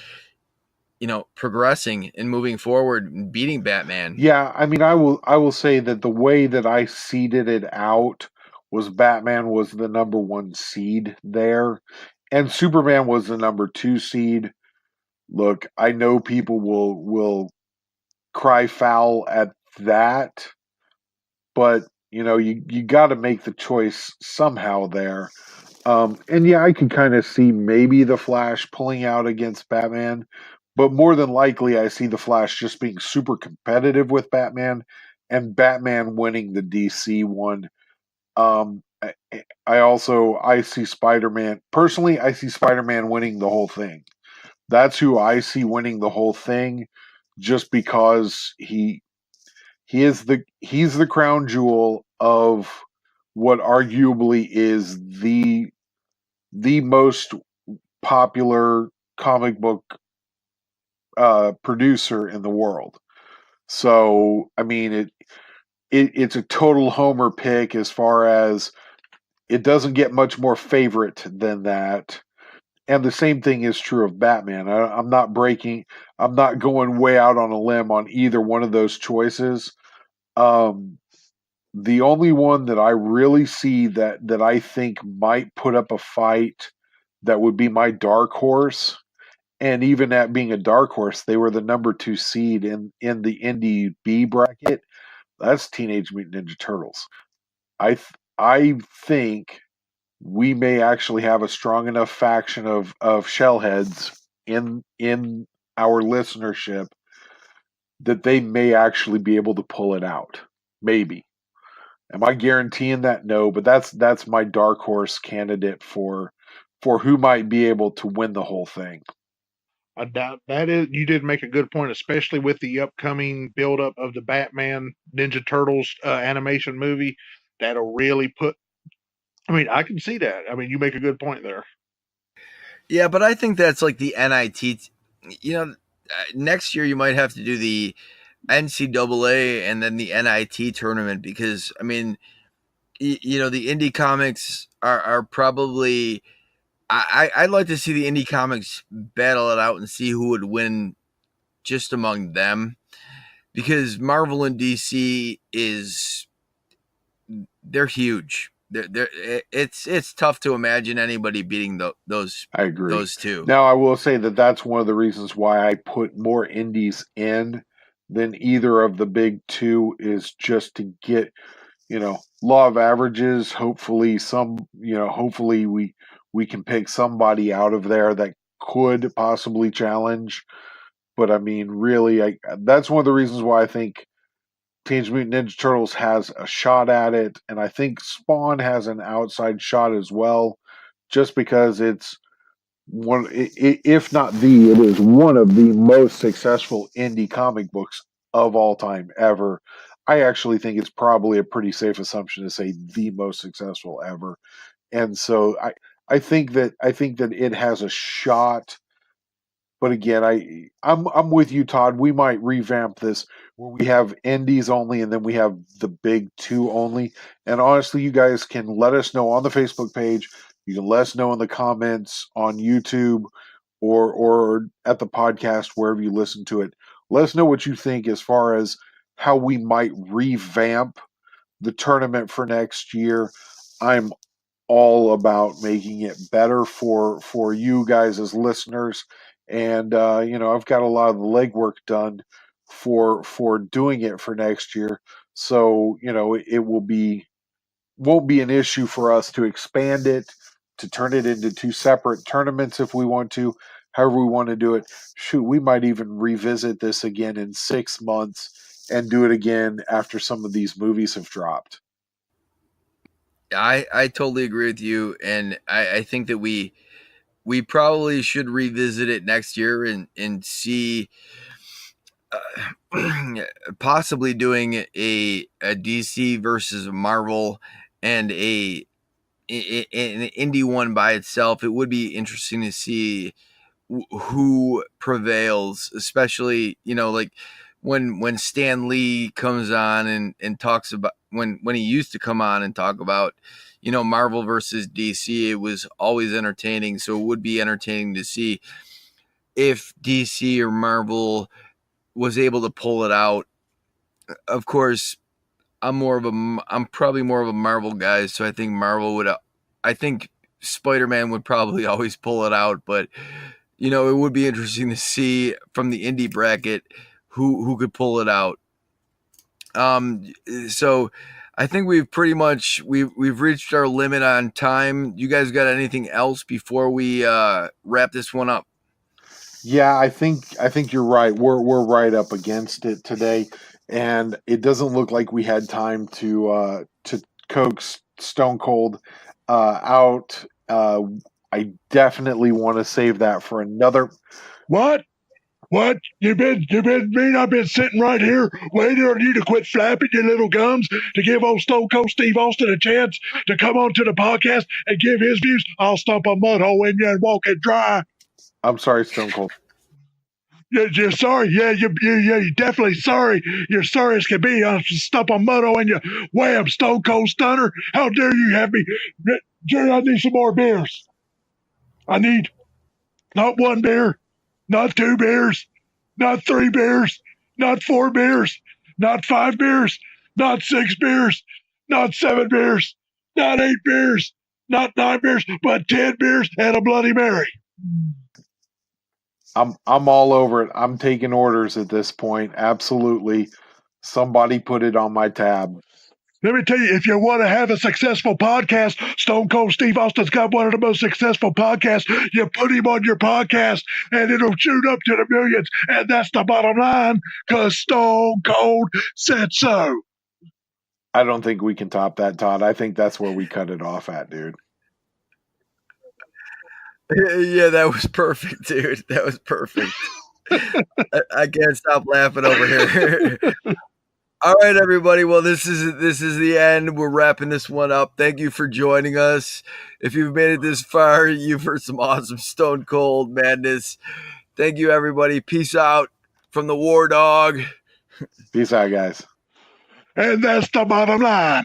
progressing and moving forward and beating Batman. Yeah, I mean, I will say that the way that I seeded it out was Batman was the number 1 seed there, and Superman was the number 2 seed. Look, I know people will cry foul at that, but you got to make the choice somehow there. And yeah, I could kind of see maybe the Flash pulling out against Batman, but more than likely, I see the Flash just being super competitive with Batman, and Batman winning the DC one. I see Spider-Man personally. I see Spider-Man winning the whole thing. That's who I see winning the whole thing, just because he's the crown jewel of what arguably is the most popular comic book producer in the world. So I mean, it's a total homer pick, as far as it doesn't get much more favorite than that. And the same thing is true of Batman. I'm not going way out on a limb on either one of those choices. The only one that I really see that I think might put up a fight, that would be my dark horse. And even at being a dark horse, they were the number 2 seed in the Indie B bracket. That's Teenage Mutant Ninja Turtles. I think we may actually have a strong enough faction of shellheads in our listenership that they may actually be able to pull it out. Maybe. Am I guaranteeing that? No, but that's my dark horse candidate for who might be able to win the whole thing. That is, you did make a good point, especially with the upcoming buildup of the Batman Ninja Turtles animation movie. That'll really put. I mean, I can see that. I mean, you make a good point there. Yeah, but I think that's like the NIT. Next year you might have to do the NCAA and then the NIT tournament because I mean, the indie comics are probably. I'd like to see the indie comics battle it out and see who would win just among them because Marvel and DC they're huge. It's tough to imagine anybody beating those I agree. those two. Now, I will say that that's one of the reasons why I put more indies in than either of the big two is just to get, law of averages. Hopefully, hopefully we can pick somebody out of there that could possibly challenge. But I mean, really, that's one of the reasons why I think Teenage Mutant Ninja Turtles has a shot at it, and I think Spawn has an outside shot as well, just because it's one, if not the, it is one of the most successful indie comic books of all time ever. I actually think it's probably a pretty safe assumption to say the most successful ever, and so I think that it has a shot. But again, I'm with you, Todd. We might revamp this where we have indies only, and then we have the big two only. And honestly, you guys can let us know on the Facebook page. You can let us know in the comments on YouTube or at the podcast wherever you listen to it. Let us know what you think as far as how we might revamp the tournament for next year. I'm all about making it better for you guys as listeners, and I've got a lot of the legwork done for doing it for next year, so it won't be an issue for us to expand it, to turn it into two separate tournaments if we want to, however we want to do it. Shoot, we might even revisit this again in 6 months and do it again after some of these movies have dropped. I totally agree with you, and I think that we probably should revisit it next year and see possibly doing a DC versus Marvel and an indie one by itself. It would be interesting to see who prevails, especially like when Stan Lee comes on and talks about when he used to come on and talk about Marvel versus DC. It was always entertaining, so it would be entertaining to see if DC or Marvel was able to pull it out. Of course, I'm probably more of a Marvel guy, so I think Marvel would. I think Spider-Man would probably always pull it out, but it would be interesting to see from the indie bracket who could pull it out. So I think we've pretty much we've reached our limit on time. You guys got anything else before we wrap this one up? Yeah, I think you're right. We're right up against it today, and it doesn't look like we had time to coax Stone Cold out. I definitely want to save that for another. What? What? You've been mean I've been sitting right here waiting on you to quit flapping your little gums to give old Stone Cold Steve Austin a chance to come on to the podcast and give his views. I'll stomp a mud hole in you and walk it dry. I'm sorry, Stone Cold. You're sorry. Yeah, you're definitely sorry. You're sorry as can be. I'll stomp a mud hole in you. Wham, Stone Cold Stunner. How dare you have me? Jerry, I need some more beers. I need not one beer, not two beers, not three beers, not four beers, not five beers, not six beers, not seven beers, not eight beers, not nine beers, but 10 beers and a Bloody Mary. I'm all over it. I'm taking orders at this point. Absolutely. Somebody put it on my tab. Let me tell you, if you want to have a successful podcast, Stone Cold Steve Austin's got one of the most successful podcasts. You put him on your podcast, and it'll shoot up to the millions. And that's the bottom line, because Stone Cold said so. I don't think we can top that, Todd. I think that's where we cut it off at, dude. Yeah, that was perfect, dude. That was perfect. I can't stop laughing over here. All right, everybody. Well, this is the end. We're wrapping this one up. Thank you for joining us. If you've made it this far, you've heard some awesome Stone Cold madness. Thank you, everybody. Peace out from the War Dog. Peace out, guys. And that's the bottom line.